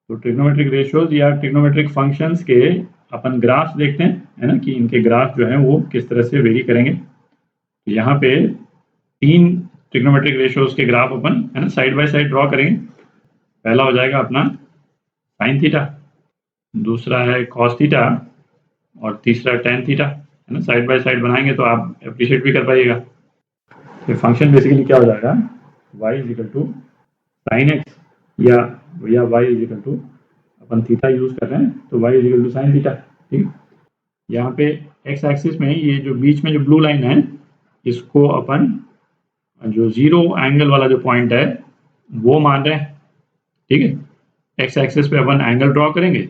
तो trigonometric ratios या trigonometric functions के अपन ग्राफ्स देखते हैं, है ना, कि इनके ग्राफ जो है वो किस तरह से वेरी करेंगे। तो यहाँ पे 3 ट्रिग्नोमेट्रिक रेशियोज के ग्राफ अपन, है ना, साइड बाय साइड ड्रॉ करेंगे। पहला हो जाएगा अपना साइन थीटा, दूसरा है कॉस थीटा और तीसरा टेन थीटा, है ना। साइड बाय साइड बनाएंगे तो आप अप्रिशिएट भी कर पाइएगा। तो फंक्शन बेसिकली क्या हो जाएगा, y is equal to sine X या y इज इक्वल टू, अपन थीटा यूज कर रहे हैं तो y is equal to sine theta. ठीक, यहाँ पे एक्स एक्सिस में ये जो बीच में जो ब्लू लाइन है, इसको अपन जो जीरो एंगल वाला जो पॉइंट है वो मान रहे हैं। ठीक है, एक्स एक्सिस पे अपन एंगल ड्रॉ करेंगे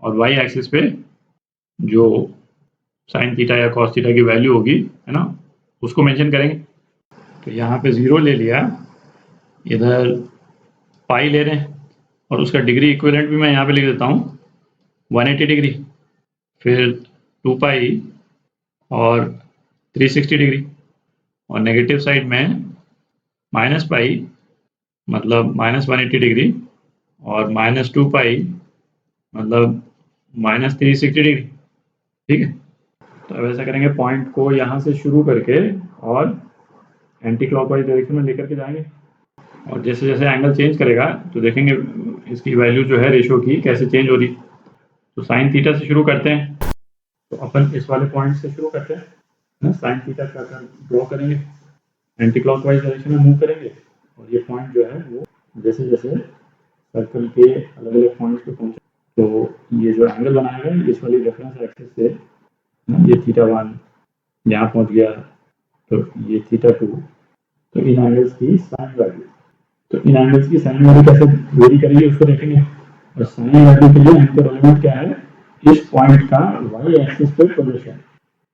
और वाई एक्सिस पे जो साइन थीटा या कॉस थीटा की वैल्यू होगी, है ना, उसको मेंशन करेंगे। तो यहाँ पे 0 ले लिया, इधर पाई ले रहे हैं और उसका डिग्री इक्विवेलेंट भी मैं यहाँ पे लिख देता हूँ 180 डिग्री, फिर 2 पाई और 360 डिग्री, और नेगेटिव साइड में माइनस पाई मतलब -180 डिग्री और -2 पाई मतलब -360 डिग्री। ठीक है, तो अब ऐसा करेंगे, पॉइंट को यहाँ से शुरू करके और एंटी क्लॉकवाइज डायरेक्शन में लेकर के जाएंगे, और जैसे जैसे एंगल चेंज करेगा तो देखेंगे इसकी वैल्यू जो है रेशियो की कैसे चेंज हो रही। तो साइन थीटा से शुरू करते हैं, तो अपन इस वाले पॉइंट से शुरू करते हैं ना, साइन थीटा का ड्रॉ करेंगे, एंटी क्लॉकवाइज डायरेक्शन में मूव करेंगे, और ये पॉइंट जो है वो जैसे जैसे सर्कल के अलग अलग पॉइंट्स पे पहुंचे तो ये जो एंगल बनाएगा इस वाली रेफरेंस एक्सिस से, ये थीटा 1 यहाँ पहुंच गया, तो ये थीटा 2, तो इन एंगल्स की साइन वैल्यू, तो इन एंगल्स की साइन वैल्यू कैसे वेरी करेंगे उसको देखेंगे। और साइन वैल्यू के लिए हमको रेलेवेंट क्या है, इस पॉइंट का वाई एक्सिस पे प्रोजेक्शन।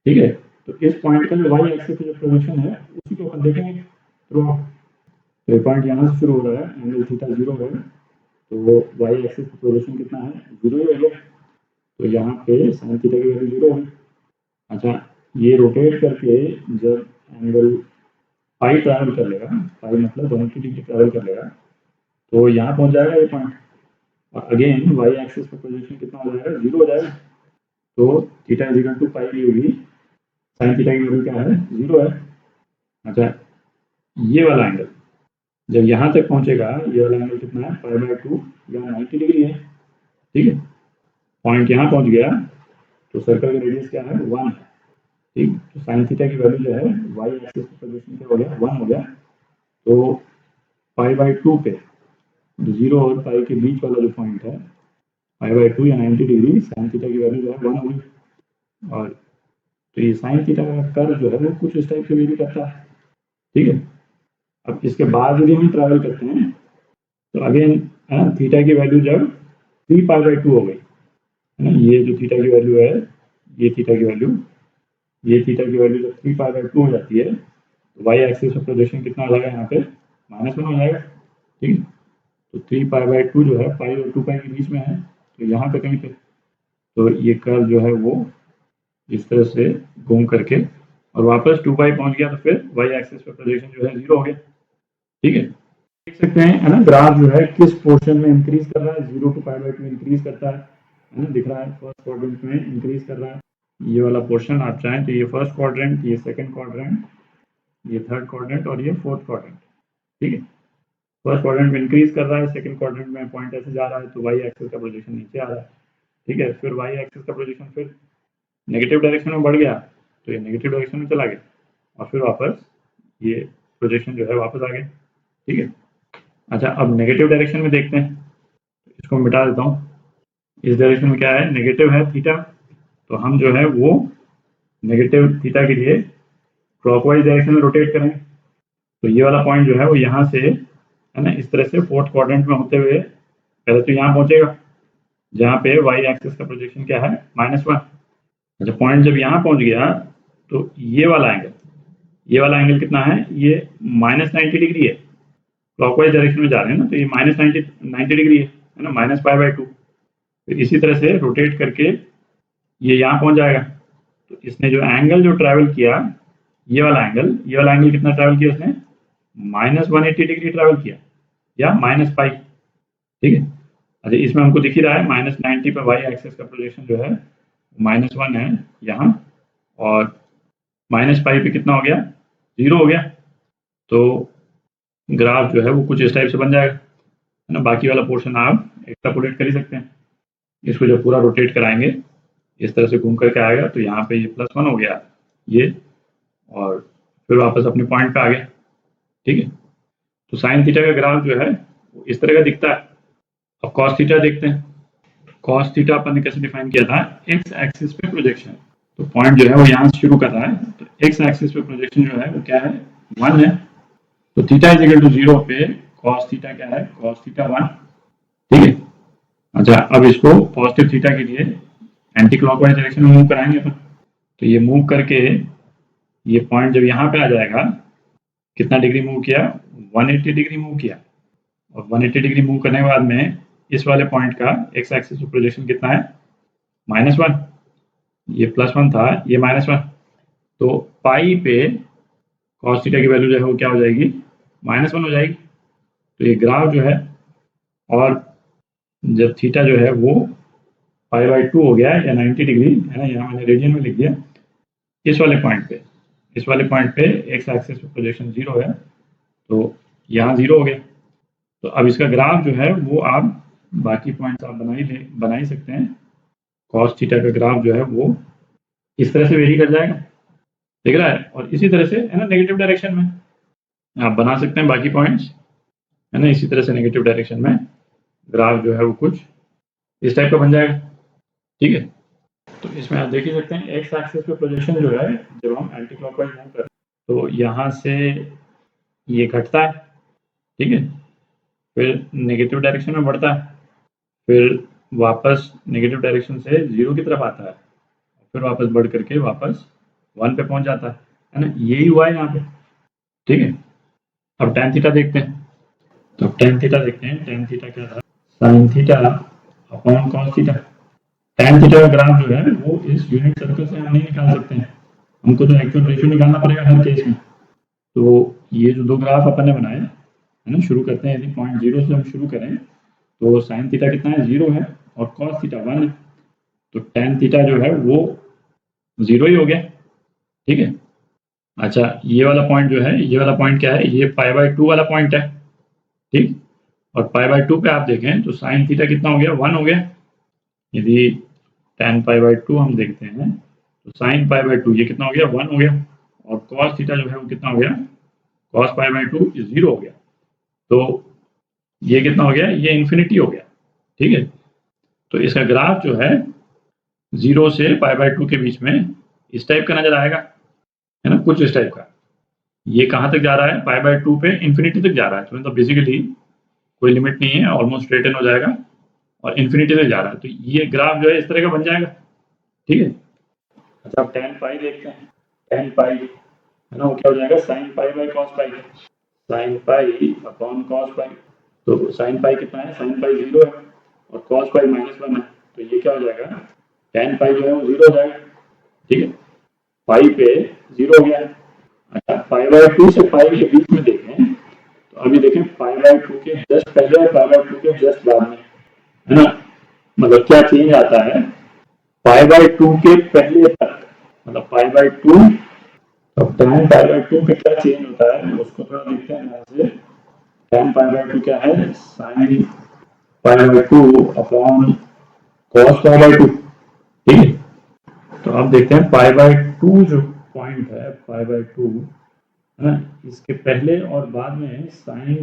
ठीक है, तो इस पॉइंट का जो वाई एक्सिस पे जो प्रोजेक्शन है उसी को अपन देखेंगे थ्रू आउट। तो ये पॉइंट यहाँ से शुरू हो रहा है, एंगल थीटा 0 है, तो वो वाई एक्सिस पे प्रोजेक्शन कितना है, 0 ही होगा, तो यहाँ पे साइन थीटा की वैल्यू 0 है। अच्छा, ये रोटेट करके जब एंगल पाई ट्रैवल कर लेगा, पाई मतलब 180 डिग्री ट्रैवल कर लेगा, तो यहाँ पहुँच जाएगा ये पॉइंट, और अगेन वाई एक्सिस पर पोजीशन कितना हो जाएगा, 0 हो जाएगा। तो थीटा इज इक्वल टू पाई ली होगी, साइन थीटा की वैल्यू क्या है, 0 है। अच्छा, ये वाला एंगल जब यहाँ तक पहुँचेगा, ये वाला एंगल कितना है, π/2 या 90 डिग्री है। ठीक है, पॉइंट यहाँ पहुँच गया तो सर्कल का रेडियस क्या है, 1 है। ठीक, तो साइन थीटा की वैल्यू जो है वाई एक्सिस पर पोजीशन क्या हो गया, 1 हो गया। तो π/2 पे 0 और पाई के बीच वाला जो पॉइंट है, π/2 या 90 डिग्री, साइन थीटा की वैल्यू जो है 1 होगी। और तो ये साइन थीटा का कर्व जो है वो कुछ इस टाइप से वेरी करता है। ठीक है, अब इसके बाद यदि हम ट्रैवल करते हैं तो अगेन थीटा की वैल्यू जब 3π/2 हो गई, है ना, ये जो थीटा की वैल्यू है, ये थीटा की वैल्यू, ये थीटा की वैल्यू जब 3π/2 हो जाती है तो वाई एक्सिस पर प्रोजेक्शन कितना हो जाएगा, यहाँ पे -1 हो जाएगा। ठीक है, तो 3π/2 जो है पाई और 2 पाई के बीच में है, तो यहाँ पे कहीं पे तो ये कर्व जो है वो इस तरह से घूम करके और वापस 2 पाई पहुंच गया, तो फिर वाई एक्सिस पर प्रोजेक्शन जो है 0 हो गया। ठीक है, देख सकते हैं, है ना, ग्राफ जो है किस पोर्शन में इंक्रीज कर रहा है, 0 to π/2 इंक्रीज करता है ना, दिख रहा है फर्स्ट क्वाड्रेंट में इंक्रीज कर रहा है। ये वाला पोर्शन आप चाहें तो ये फर्स्ट क्वाड्रेंट, ये सेकंड क्वाड्रेंट, ये थर्ड क्वाड्रेंट और ये फोर्थ क्वाड्रेंट। ठीक है, फर्स्ट क्वाड्रेंट में इंक्रीज कर रहा है, सेकंड क्वाड्रेंट में पॉइंट ऐसे जा रहा है तो वाई एक्सिस का प्रोजेक्शन नीचे आ रहा है। ठीक है, फिर वाई एक्सिस का प्रोजेक्शन फिर नेगेटिव डायरेक्शन में बढ़ गया तो ये नेगेटिव डायरेक्शन में चला गया, और फिर वापस ये प्रोजेक्शन जो है वापस आ गया। ठीक है, अच्छा, अब नेगेटिव डायरेक्शन में देखते हैं, इसको मिटा देता हूँ। इस डायरेक्शन में क्या है, नेगेटिव है थीटा, तो हम जो है वो नेगेटिव थीटा के लिए क्लॉकवाइज डायरेक्शन में रोटेट करेंगे। तो ये वाला पॉइंट जो है वो यहाँ से, है ना, इस तरह से फोर्थ क्वाड्रेंट में होते हुए पहले तो यहाँ पहुंचेगा जहाँ पे वाई एक्सिस का प्रोजेक्शन क्या है, -1। अच्छा, पॉइंट जब यहाँ पहुंच गया तो ये वाला एंगल कितना है, ये -90 डिग्री है, क्लॉकवाइज डायरेक्शन में जा रहे हैं ना, तो ये -90 डिग्री है ना, -π/2। फिर इसी तरह से रोटेट करके ये यहाँ पहुंच जाएगा, तो इसने जो एंगल जो ट्रैवल किया, ये वाला एंगल कितना ट्रैवल किया इसने, -180 डिग्री ट्रैवल किया या -π। ठीक है, अच्छा, इसमें हमको दिख ही रहा है -90 पे वाई एक्सिस का प्रोजेक्शन जो है -1 है यहाँ, और -पाई पे कितना हो गया, 0 हो गया। तो ग्राफ जो है वो कुछ इस टाइप से बन जाएगा, है ना। बाकी वाला पोर्शन आप एक्सट्रापोलेट कर ही सकते हैं। इसको जब पूरा रोटेट कराएंगे इस तरह से घूम करके आएगा, तो यहाँ पे ये +1 हो गया ये, और फिर वापस अपने पॉइंट पे आ गया, ठीक है। तो साइन थीटा का ग्राफ जो है वो इस तरह का दिखता है। अब कॉस थीटा देखते हैं। कॉस थीटा अपन ने कैसे डिफाइन किया था, एक्स एक्सिस पे प्रोजेक्शन। तो पॉइंट जो है वो यहाँ से शुरू कर रहा है, तो एक्स एक्सिस पे प्रोजेक्शन जो है वो क्या है, 1 है। तो थीटा इज इक्वल टू 0 पे कॉस थीटा क्या है, कॉस थीटा 1, ठीक है। अच्छा, अब इसको पॉजिटिव थीटा के लिए एंटी क्लॉकवाइज डायरेक्शन में मूव कराएंगे अपन। तो ये मूव करके ये पॉइंट जब यहाँ पे आ जाएगा, कितना डिग्री मूव किया, 180 डिग्री मूव किया। और 180 डिग्री मूव करने के बाद में इस वाले पॉइंट का एक्स एक्सिस पे प्रोजेक्शन कितना है, -1। ये +1 था, ये -1। तो पाई पे कॉस थीटा की वैल्यू जो है वो क्या हो जाएगी, -1 हो जाएगी। तो ये ग्राफ जो है, और जब थीटा जो है वो π/2 हो गया या 90 डिग्री, है ना, यहाँ मैंने रेडियन में लिख दिया। इस वाले पॉइंट पे एक्स एक्सिस पे प्रोजेक्शन 0 है, तो यहाँ 0 हो गया। तो अब इसका ग्राफ जो है वो आप बाकी पॉइंट्स आप बना ही सकते हैं। कॉस थीटा का ग्राफ जो है वो इस तरह से वेरी कर जाएगा, दिख रहा है। और इसी तरह से, है ना, नेगेटिव डायरेक्शन में आप बना सकते हैं बाकी पॉइंट्स, है ना। इसी तरह से नेगेटिव डायरेक्शन में ग्राफ जो है वो कुछ इस टाइप का बन जाएगा, ठीक है। तो इसमें आप देख ही सकते हैं एक्स एक्सिस पे प्रोजेक्शन जो है, जब हम एंटी क्लॉकवाइज मूव करते हैं तो यहाँ से ये घटता है, ठीक है, फिर नेगेटिव डायरेक्शन में बढ़ता है, फिर वापस नेगेटिव डायरेक्शन से 0 की तरफ आता है, फिर वापस बढ़ करके वापस 1 पे पहुंच जाता है ना। यही हुआ है यहाँ पे, ठीक है। अब tan थीटा देखते हैं। तो tan थीटा देखते हैं, tan थीटा क्या था, sin theta upon cos theta. tan theta का ग्राफ जो है वो इस यूनिट सर्कल से हम नहीं निकाल सकते हैं, हमको तो एक्चुअल रेशियो निकालना पड़ेगा हर केस में। तो ये जो दो ग्राफ अपन ने बनाए, है ना, शुरू करते हैं, यदि पॉइंट 0 से हम शुरू करें तो sin थीटा कितना है, 0 है, और cos थीटा 1 है। तो tan थीटा जो है वो 0 ही हो गया, ठीक है। अच्छा, ये वाला पॉइंट जो है, ये वाला पॉइंट क्या है, ये π/2 वाला पॉइंट है, ठीक। और π/2 पे आप देखें तो sin थीटा कितना हो गया, 1 हो गया। यदि tan π/2 हम देखते हैं तो sin π/2 ये कितना हो गया, 1 हो गया। और cos थीटा जो है वो कितना हो गया, cos π/2 0 हो गया। तो ये कितना हो गया, ये इन्फिनिटी हो गया, ठीक है। तो इसका ग्राफ जो है 0 से π/2 के बीच में इस टाइप का नजर आएगा, है ना, कुछ इस टाइप का। ये कहाँ तक जा रहा है, π/2 पे इन्फिनिटी तक जा रहा है। तो मतलब बेसिकली कोई लिमिट नहीं है, ऑलमोस्ट स्ट्रेट इन हो जाएगा और इन्फिनिटी तक जा रहा है। तो ये ग्राफ जो है इस तरह का बन जाएगा, ठीक है। अच्छा, अब tan पाई देखते हैं। tan पाई, है ना, वो क्या हो जाएगा, sin पाई cos पाई, sin पाई अपॉन cos पाई। तो sin पाई कितना है, sin पाई 0 है, और cos पाई -1 है। तो ये क्या हो जाएगा, tan पाई जो है वो 0 हो जाएगा, ठीक है। पाई पे 0 हो गया है। अच्छा, π/2 से पाई के बीच में देखें तो अभी देखें π/2 के जस्ट पहले और π/2 के जस्ट बाद में, है ना, मतलब क्या चेंज आता है π/2 के पहले तक, मतलब π/2, तो tan π/2 पे क्या चेंज होता है उसको थोड़ा देखते हैं यहाँ से। tan π/2 क्या है, sin π/2 अपॉन cos π/2, ठीक है। तो अब देखते हैं π/2 जो पॉइंट है, π/2, है ना, इसके पहले और बाद में साइन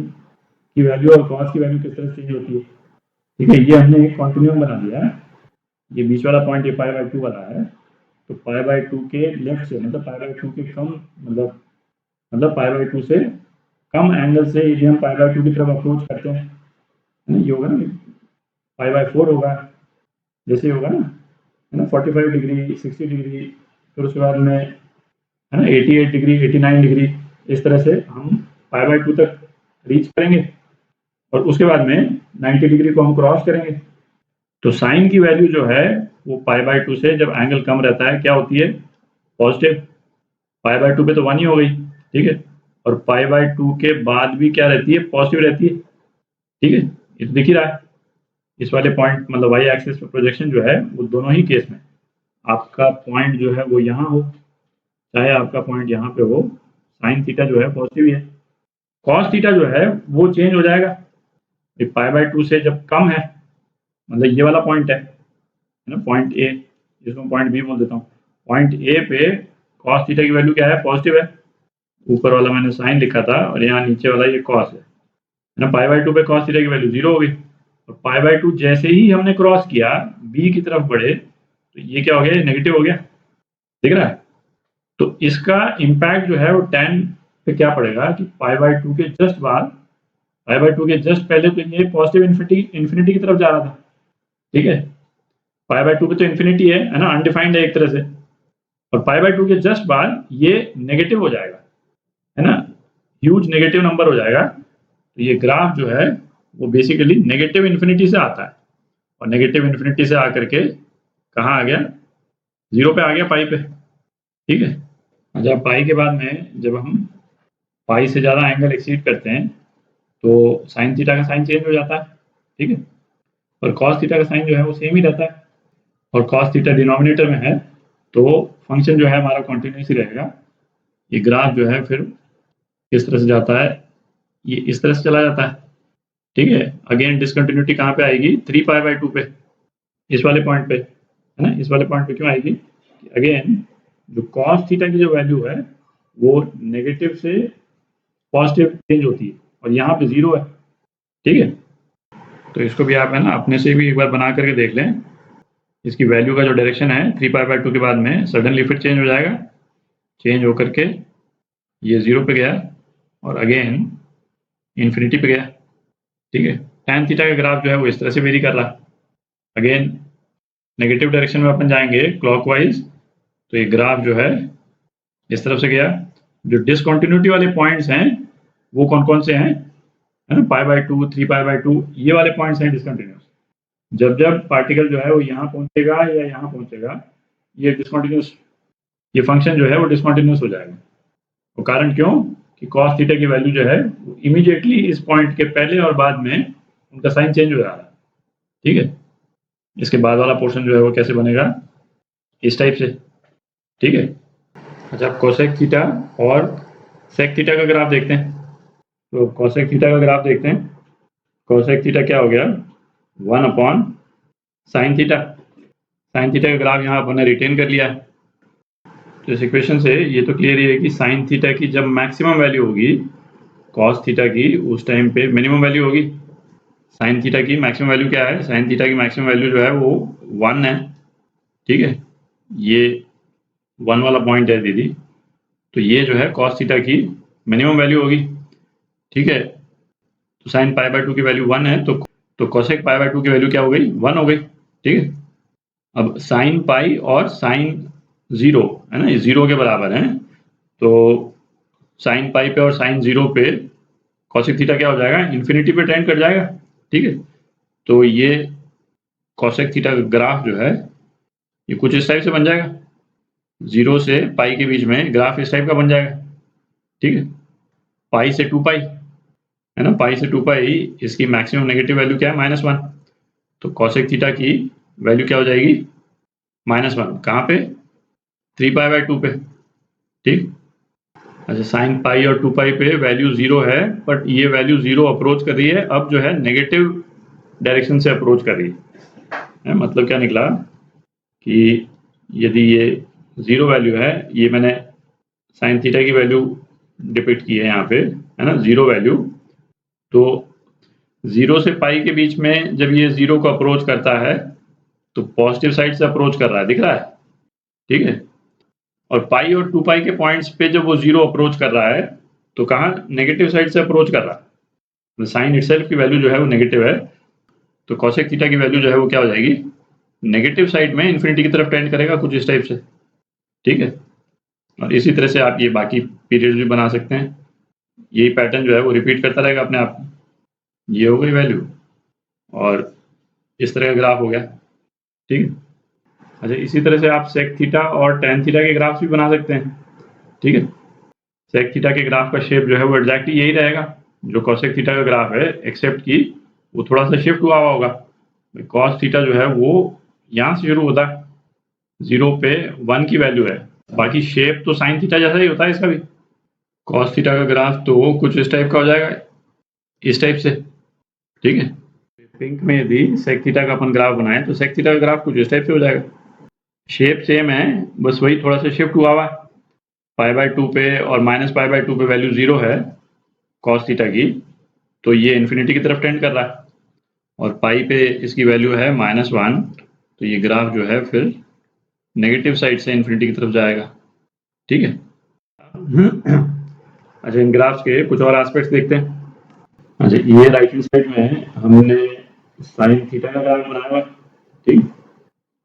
की वैल्यू और कॉस की वैल्यू किस तरह से चेंज होती है, ठीक है। ये हमने एक कॉन्टिन्यूम बना दिया है। ये बीच वाला पॉइंट ये π/2 वाला है, तो π/2 के लेफ्ट से, मतलब π/2 के कम, मतलब π/2 से कम एंगल से यदि हम π/2 की तरफ अप्रोच करते हैं, है ना, ये होगा ना, π/4 होगा, जैसे होगा ना, है ना, 45 डिग्री, 60 डिग्री, फिर उसके बाद में, है ना, 88 डिग्री, 89 डिग्री, इस तरह से हम π/2 तक रीच करेंगे, और उसके बाद में 90 डिग्री को हम क्रॉस करेंगे। तो साइन की वैल्यू जो है वो π/2 से जब एंगल कम रहता है क्या होती है, पॉजिटिव। π/2 पे तो 1 ही हो गई, ठीक है। और π/2 के बाद भी क्या रहती है, पॉजिटिव रहती है, ठीक है। ये तो दिख ही रहा है। इस वाले पॉइंट मतलब वाई एक्सिस पे प्रोजेक्शन जो है वो दोनों ही केस में आपका पॉइंट जो है वो यहाँ हो चाहे आपका पॉइंट यहाँ पे हो, साइन थीटा जो है पॉजिटिव ही है। कॉस थीटा जो है वो चेंज हो जाएगा पाई बाय 2 से जब कम है, मतलब ये वाला पॉइंट है ना, पॉइंट ए, जिसको पॉइंट बी बोल देता हूँ। पॉइंट ए पे कॉस थीटा की वैल्यू क्या है, पॉजिटिव है। ऊपर वाला मैंने साइन लिखा था और यहाँ नीचे वाला ये कॉस है ना। पाई बाय 2 पे कॉस थीटा की वैल्यू 0 हो गई और पाई बाय 2 जैसे ही हमने क्रॉस किया बी की तरफ बढ़े तो ये क्या हो गया, नेगेटिव हो गया, दिख रहा है। तो इसका इम्पैक्ट जो है वो tan पे क्या पड़ेगा कि पाई बाय 2 के जस्ट बाद, पाई बाय 2 के जस्ट पहले तो ये पॉजिटिव इन्फिनिटी की तरफ जा रहा था, ठीक है। पाई बाय 2 पे तो इन्फिनिटी है ना, अनडिफाइंड है एक तरह से, और पाई बाय 2 के जस्ट बाद ये नेगेटिव हो जाएगा, है ना, ह्यूज नेगेटिव नंबर हो जाएगा। तो ये ग्राफ जो है वो बेसिकली नेगेटिव इन्फिनिटी से आता है और नेगेटिव इन्फिनिटी से आकर के कहाँ आ गया, 0 पे आ गया, पाई पे, ठीक है। अच्छा, पाई के बाद में जब हम पाई से ज़्यादा एंगल एक्सीड करते हैं तो साइन थीटा का साइन चेंज हो जाता है, ठीक है, और कॉस थीटा का साइन जो है वो सेम ही रहता है, और कॉस थीटा डिनोमिनेटर में है तो फंक्शन जो है हमारा कॉन्टिन्यूस ही रहेगा। ये ग्राफ जो है फिर किस तरह से जाता है, ये इस तरह से चला जाता है, ठीक है। अगेन डिसकंटिन्यूटी कहाँ पे आएगी, 3 पाई बाय 2 पे, इस वाले पॉइंट पे, है ना। इस वाले पॉइंट पे क्यों आएगी, अगेन जो कॉस थीटा की जो वैल्यू है वो नेगेटिव से पॉजिटिव चेंज होती है और यहाँ पे 0 है, ठीक है। तो इसको भी आप है ना अपने से भी एक बार बना करके देख लें। इसकी वैल्यू का जो डायरेक्शन है 3 पाई बाय 2 के बाद में सडनली फिर चेंज हो जाएगा, चेंज होकर के ये 0 पे गया और अगेन इन्फिनिटी पे गया, ठीक है। tan थीटा का ग्राफ जो है वो इस तरह से वेरी कर रहा है, अगेन नेगेटिव डायरेक्शन में अपन जाएंगे क्लॉकवाइज तो ये ग्राफ जो है इस तरफ से गया। जो डिसकंटिन्यूटी वाले पॉइंट्स हैं वो कौन कौन से हैं, है ना, पाई बाय 2, 3 पाई बाय 2, ये वाले पॉइंट्स हैं डिसकंटिन्यूस। जब जब पार्टिकल जो है वो यहाँ पहुंचेगा या यहाँ पहुंचेगा ये डिसकंटिन्यूस, ये फंक्शन जो है वो डिसकंटिन्यूस हो जाएगा। वो कारण क्यों कि कॉस थीटा की वैल्यू जो है इमीडिएटली इस पॉइंट के पहले और बाद में उनका साइन चेंज हो जा रहा है, ठीक है। इसके बाद वाला पोर्शन जो है वो कैसे बनेगा, इस टाइप से, ठीक है। अच्छा, आप कोसेक थीटा और सेक थीटा का ग्राफ देखते हैं। तो कोसेक थीटा का ग्राफ देखते हैं। कोसेक थीटा क्या हो गया, 1 upon sine theta. Sine theta का ग्राफ यहाँ अपन ने रिटेन कर लिया है। तो इस इक्वेशन से ये तो क्लियर ही है कि साइन थीटा की जब मैक्सिमम वैल्यू होगी कॉस थीटा की उस टाइम पे मिनिमम वैल्यू होगी। साइन थीटा की मैक्सिमम वैल्यू क्या है, साइन थीटा की मैक्सिमम वैल्यू जो है वो 1 है, ठीक है। ये 1 वाला पॉइंट है दीदी, तो ये जो है कॉस थीटा की मिनिमम वैल्यू होगी, ठीक है। तो साइन पाई बाय 2 की वैल्यू 1 है तो कोसेक पाई बाय 2 की वैल्यू क्या हो गई, 1 हो गई, ठीक है। अब साइन पाई और साइन 0 है ना, ये 0 के बराबर है, तो साइन पाई पे और साइन 0 पे कॉसेक थीटा क्या हो जाएगा, इन्फिनिटी पे टेंड कर जाएगा, ठीक है। तो ये कॉसेक थीटा का ग्राफ जो है ये कुछ इस टाइप से बन जाएगा, 0 से पाई के बीच में ग्राफ इस टाइप का बन जाएगा, ठीक है। पाई से 2 पाई है ना, पाई से 2 पाई इसकी मैक्सिमम नेगेटिव वैल्यू क्या है, -1, तो कॉसेक थीटा की वैल्यू क्या हो जाएगी, -1, कहाँ पे, 3 पाई बाय 2 पे, ठीक। अच्छा, साइन पाई और 2 पाई पे वैल्यू 0 है, बट ये वैल्यू 0 अप्रोच कर रही है, अब जो है नेगेटिव डायरेक्शन से अप्रोच कर रही है। मतलब क्या निकला कि यदि ये 0 वैल्यू है, ये मैंने साइन थीटा की वैल्यू डिपिक्ट की है यहाँ पे, है ना, 0 वैल्यू, तो 0 से पाई के बीच में जब ये 0 को अप्रोच करता है तो पॉजिटिव साइड से अप्रोच कर रहा है, दिख रहा है, ठीक है। और पाई और 2 पाई के पॉइंट्स पे जब वो 0 अप्रोच कर रहा है तो कहाँ, नेगेटिव साइड से अप्रोच कर रहा है, साइन इटसेल्फ की वैल्यू जो है वो नेगेटिव है, तो कॉसेक थीटा की वैल्यू जो है वो क्या हो जाएगी, नेगेटिव साइड में इन्फिनिटी की तरफ टेंड करेगा, कुछ इस टाइप से, ठीक है। और इसी तरह से आप ये बाकी पीरियड्स भी बना सकते हैं, यही पैटर्न जो है वो रिपीट करता रहेगा अपने आप। ये हो गई वैल्यू और इस तरह का ग्राफ हो गया, ठीक है। अच्छा, इसी तरह से आप सेक थीटा और टैन थीटा के ग्राफ्स भी बना सकते हैं, ठीक है। सेक थीटा के ग्राफ का शेप जो है वो एग्जैक्टली यही रहेगा जो कोसेक थीटा का ग्राफ है, एक्सेप्ट कि वो थोड़ा सा शिफ्ट हुआ होगा, कॉस थीटा जो है वो यहाँ से शुरू होता है, 0 पे 1 की वैल्यू है, बाकी शेप तो साइन थीटा जैसा ही होता है इसका भी। कॉस थीटा का ग्राफ तो कुछ इस टाइप का हो जाएगा, इस टाइप से, ठीक है। पिंक में यदि सेक थीटा का अपन ग्राफ बनाए तो सेक थीटा का ग्राफ कुछ इस टाइप से हो जाएगा। शेप सेम है, बस वही थोड़ा सा शिफ्ट हुआ है, π/2 पे और -π/2 पे वैल्यू 0 है कॉस थीटा की, तो ये इन्फिनिटी की तरफ टेंड कर रहा है, और पाई पे इसकी वैल्यू है -1, तो ये ग्राफ जो है फिर नेगेटिव साइड से इन्फिनिटी की तरफ जाएगा, ठीक है। अच्छा, इन ग्राफ्स के कुछ और एस्पेक्ट्स देखते हैं। अच्छा, ये राइट हैंड साइड में हमने साइन थीटा का ग्राफ बनाया हुआ है, ठीक।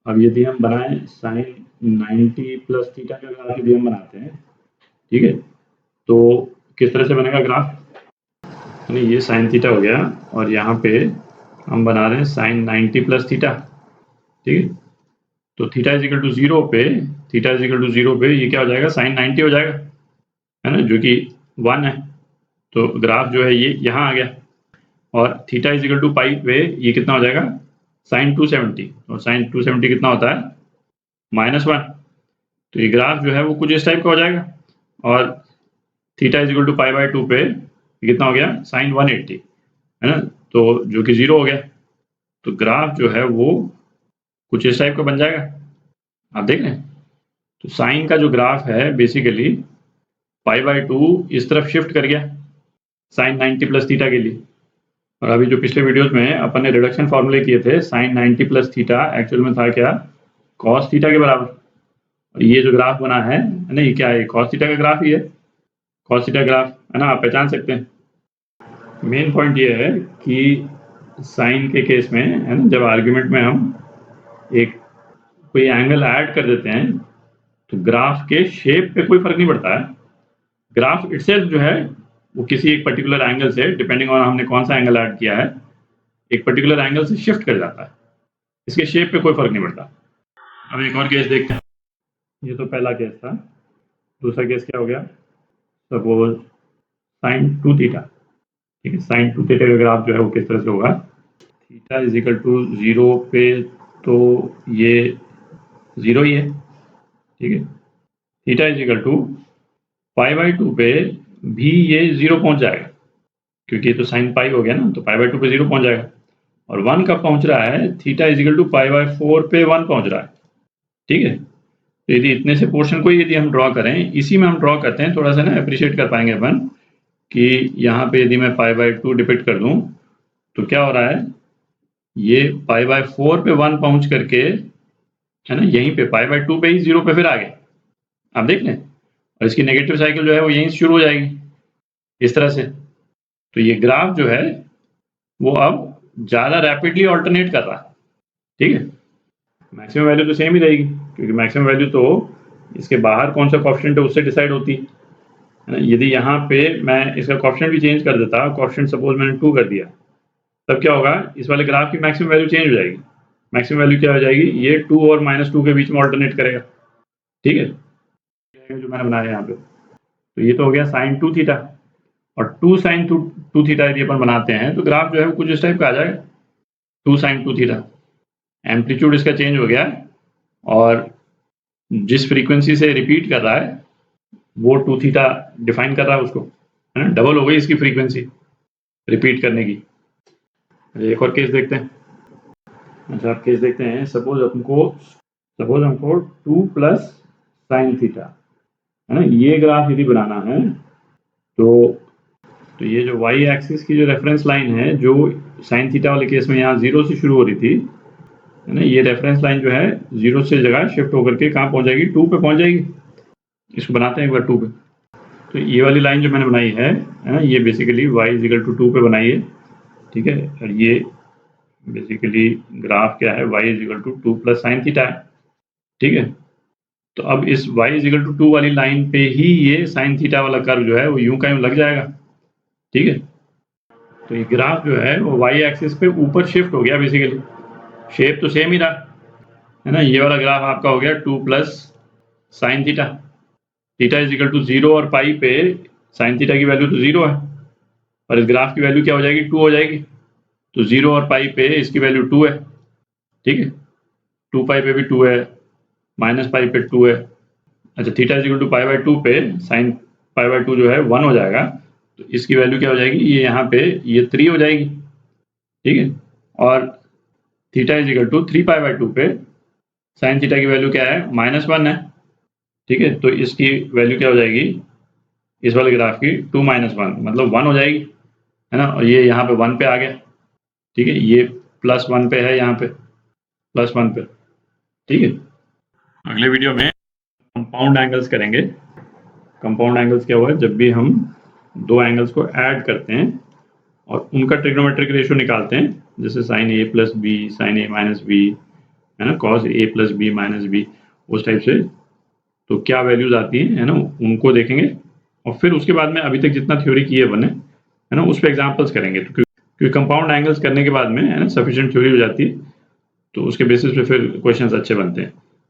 अब यदि हम बनाएं साइन 90 प्लस थीटा का ग्राफ यदि हम बनाते हैं, ठीक है, तो किस तरह से बनेगा ग्राफ? नहीं, ये साइन थीटा हो गया, और यहाँ पे हम बना रहे हैं साइन 90 प्लस थीटा, ठीक है। तो थीटा इज इक्वल टू 0 पे, थीटा इज इक्वल टू 0 पे ये क्या हो जाएगा, साइन 90 हो जाएगा, है ना, जो कि 1 है। तो ग्राफ जो है ये यहाँ आ गया, और थीटा इज इक्वल टू पाई पे ये कितना हो जाएगा, साइन 270, और साइन 270 कितना होता है, -1। तो ये ग्राफ जो है वो कुछ इस टाइप का हो जाएगा, और थीटा इज इक्वल टू π/2 पे कितना हो गया, साइन 180, है ना, तो जो कि 0 हो गया। तो ग्राफ जो है वो कुछ इस टाइप का बन जाएगा, आप देख रहे हैं। तो साइन का जो ग्राफ है बेसिकली π/2 इस तरफ शिफ्ट कर गया साइन 90 प्लस थीटा के लिए, और अभी जो पिछले वीडियोस में अपन ने रिडक्शन फॉर्मूले किए थे, साइन 90 प्लस थीटा एक्चुअल में था क्या, कॉस थीटा के बराबर। और ये जो ग्राफ बना है ना, ये क्या है, कॉस थीटा का ग्राफ ही है, कॉस थीटा ग्राफ, है ना, आप पहचान सकते हैं। मेन पॉइंट ये है कि साइन के केस में, है ना, जब आर्ग्यूमेंट में हम एक कोई एंगल ऐड कर देते हैं तो ग्राफ के शेप पे कोई फर्क नहीं पड़ता है, ग्राफ इटसेल्फ जो है वो किसी एक पर्टिकुलर एंगल से, डिपेंडिंग ऑन हमने कौन सा एंगल ऐड किया है, एक पर्टिकुलर एंगल से शिफ्ट कर जाता है, इसके शेप पे कोई फर्क नहीं पड़ता। अब एक और केस देखते हैं। ये तो पहला केस था, दूसरा केस क्या हो गया, सपोज साइन 2 थीटा, ठीक है। साइन 2 थीटा का ग्राफ जो है वो किस तरह से होगा, थीटा इज इक्वल टू 0 पे तो ये 0 ही है, ठीक है। थीटा इज इक्वल टू π/2 पे भी ये 0 पहुंच जाएगा, क्योंकि ये तो साइन पाई हो गया ना, तो π/2 पे 0 पहुंच जाएगा, और 1 कब पहुंच रहा है, थीटा इज इक्वल टू π/4 पे 1 पहुंच रहा है, ठीक है। तो यदि इतने से पोर्शन को यदि हम ड्रॉ करें, इसी में हम ड्रॉ करते हैं, थोड़ा सा ना अप्रिशिएट कर पाएंगे अपन कि यहाँ पे यदि मैं π/2 डिपिक्ट कर दूं तो क्या हो रहा है, ये π/4 पे 1 पहुंच करके, है ना, यहीं पे π/2 पे ही 0 पे फिर आ गए, आप देख लें, और इसकी नेगेटिव साइकिल जो है वो यहीं से शुरू हो जाएगी इस तरह से। तो ये ग्राफ जो है वो अब ज़्यादा रैपिडली ऑल्टरनेट कर रहा है, ठीक है। मैक्सिमम वैल्यू तो सेम ही रहेगी, क्योंकि मैक्सिमम वैल्यू तो इसके बाहर कौन सा कोएफिशिएंट है उससे डिसाइड होती है ना। यदि यहाँ पे मैं इसका कोएफिशिएंट भी चेंज कर देता, कोएफिशिएंट सपोज मैंने 2 कर दिया, तब क्या होगा, इस वाले ग्राफ की मैक्सिमम वैल्यू चेंज हो जाएगी। मैक्सिमम वैल्यू क्या हो जाएगी, ये 2 और -2 के बीच में ऑल्टरनेट करेगा, ठीक है, जो मैंने बनाया यहाँ पे। तो ये तो हो गया साइन 2 थीटा, और 2 साइन 2 थीटा यदि अपन बनाते हैं तो ग्राफ जो है वो कुछ इस टाइप का आ जाएगा, 2 साइन 2 थीटा। एम्पलीट्यूड इसका चेंज हो गया, और जिस फ्रीक्वेंसी से रिपीट कर रहा है वो 2 थीटा डिफाइन कर रहा है उसको, है ना, डबल हो गई इसकी फ्रीक्वेंसी रिपीट करने की। एक और केस देखते हैं। अच्छा, आप केस देखते हैं, सपोज हमको 2 प्लस साइन थीटा, है ना, ये ग्राफ यदि बनाना है तो ये जो y एक्सिस की जो रेफरेंस लाइन है, जो साइन थीटा वाले केस में यहाँ 0 से शुरू हो रही थी, है ना, ये रेफरेंस लाइन जो है 0 से जगह शिफ्ट होकर के कहाँ पहुँच जाएगी, 2 पे पहुँच जाएगी। इसको बनाते हैं एक बार 2 पे। तो ये वाली लाइन जो मैंने बनाई है ना, ये basically y is equal to 2 पे बनाई है, ठीक है। और ये बेसिकली ग्राफ क्या है, y is equal to 2 plus sine theta है, ठीक है। तो अब इस y इज इक्वल टू 2 वाली लाइन पे ही ये साइन थीटा वाला कर्व जो है वो यूं का यूं लग जाएगा, ठीक है। तो ये ग्राफ जो है वो y एक्सिस पे ऊपर शिफ्ट हो गया, बेसिकली शेप तो सेम ही रहा, है ना। ये वाला ग्राफ आपका हो गया 2 plus sine theta, theta is equal to 0 और पाई पे साइन थीटा की वैल्यू तो 0 है, और इस ग्राफ की वैल्यू क्या हो जाएगी, 2 हो जाएगी। तो 0 और पाई पे इसकी वैल्यू 2 है, ठीक है, 2 पाई पे भी 2 है, माइनस पाई पे 2 है। अच्छा, theta is equal to pi by 2 पे साइन पाई बाई 2 जो है 1 हो जाएगा, तो इसकी वैल्यू क्या हो जाएगी, ये यहाँ पे ये 3 हो जाएगी। ठीक है, और theta is equal to 3 pi by 2 पे साइन थीटा की वैल्यू क्या है, -1 है। ठीक है, तो इसकी वैल्यू क्या हो जाएगी, इस वाले ग्राफ की 2 - 1 मतलब 1 हो जाएगी, है ना, और ये यहाँ पे 1 पे आ गया। ठीक है, ये +1 पे है, यहाँ पे +1 पे। ठीक है, अगले वीडियो में कंपाउंड एंगल्स करेंगे। कंपाउंड एंगल्स क्या हुआ है, जब भी हम दो एंगल्स को ऐड करते हैं और उनका ट्रिग्नोमेट्रिक रेशियो निकालते हैं, जैसे साइन ए प्लस बी, साइन ए माइनस बी, है ना, cos A plus B minus B, उस टाइप से, तो क्या वैल्यूज आती हैं, है ना, उनको देखेंगे। और फिर उसके बाद में अभी तक जितना थ्योरी की है अपन ने, है ना, उस पर एग्जाम्पल्स करेंगे। तो क्योंकि कंपाउंड एंगल्स करने के बाद में, है ना, सफिशिएंट थ्योरी हो जाती है, तो उसके बेसिस पे फिर क्वेश्चंस अच्छे बनते हैं।